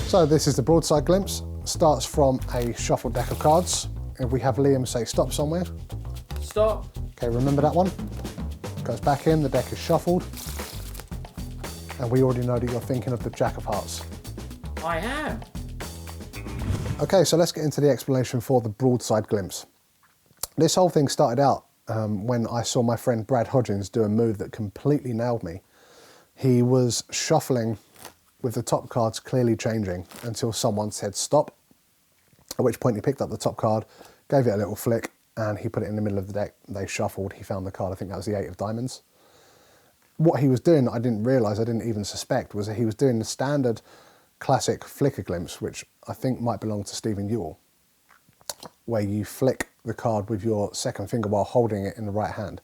So this is the broadside glimpse. Starts from a shuffled deck of cards. If we have Liam say stop somewhere. Stop. Okay, remember that one? Goes back in, the deck is shuffled. And we already know that you're thinking of the Jack of Hearts. I am. Okay, so let's get into the explanation for the broadside glimpse. This whole thing started out when I saw my friend Brad Hodgins do a move that completely nailed me. He was shuffling with the top cards clearly changing until someone said stop, at which point he picked up the top card, gave it a little flick, and he put it in the middle of the deck. They shuffled, he found the card, I think that was the 8 of diamonds. What he was doing that I didn't realise, I didn't even suspect, was that he was doing the standard classic flicker glimpse, which I think might belong to Stephen Ewell, where you flick the card with your second finger while holding it in the right hand.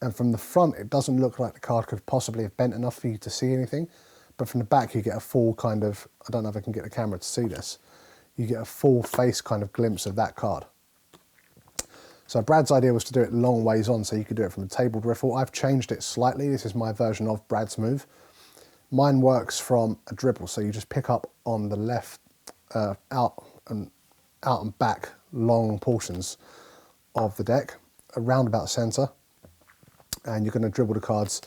And from the front, it doesn't look like the card could possibly have bent enough for you to see anything, but from the back you get a full kind of, I don't know if I can get the camera to see this, you get a full face kind of glimpse of that card. So Brad's idea was to do it long ways on, so you could do it from a tabled riffle. I've changed it slightly. This is my version of Brad's move. Mine works from a dribble, so you just pick up on the left, out and back long portions of the deck, around about centre, and you're going to dribble the cards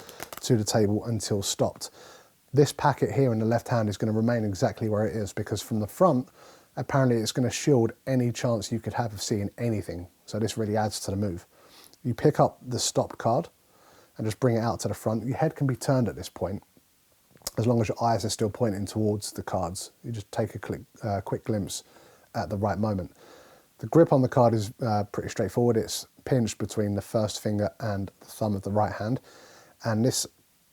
to the table until stopped. This packet here in the left hand is going to remain exactly where it is, because from the front, apparently it's going to shield any chance you could have of seeing anything. So this really adds to the move. You pick up the stop card and just bring it out to the front. Your head can be turned at this point, as long as your eyes are still pointing towards the cards. You just take a quick glimpse at the right moment. The grip on the card is pretty straightforward. It's pinched between the first finger and the thumb of the right hand. And this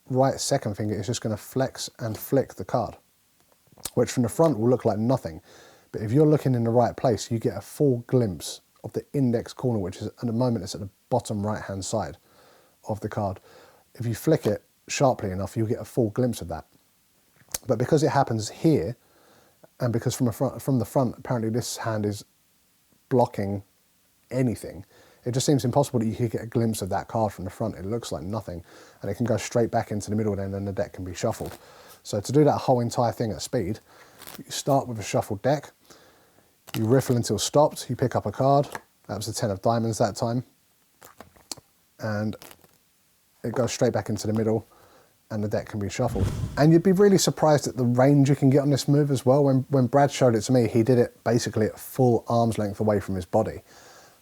right second finger is just going to flex and flick the card, which from the front will look like nothing. But if you're looking in the right place, you get a full glimpse of the index corner, which is at the moment it's at the bottom right hand side of the card. If you flick it sharply enough, you'll get a full glimpse of that. But because it happens here, and because from the front, apparently this hand is blocking anything, it just seems impossible that you could get a glimpse of that card from the front. It looks like nothing, and it can go straight back into the middle then, and the deck can be shuffled. So to do that whole entire thing at speed, you start with a shuffled deck, you riffle until stopped, you pick up a card, that was the 10 of diamonds that time, and it goes straight back into the middle, and the deck can be shuffled. And you'd be really surprised at the range you can get on this move as well. When Brad showed it to me, he did it basically at full arm's length away from his body.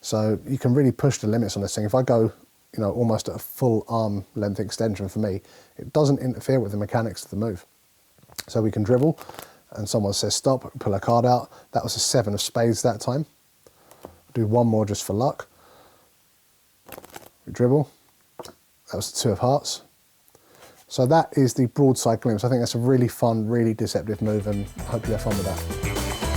So you can really push the limits on this thing. If I go, you know, almost at a full arm length extension for me, it doesn't interfere with the mechanics of the move. So we can dribble, and someone says stop, pull a card out. That was a 7 of spades that time. Do one more just for luck. We dribble. That was the 2 of hearts. So that is the broadside glimpse. I think that's a really fun, really deceptive move, and I hope you have fun with that.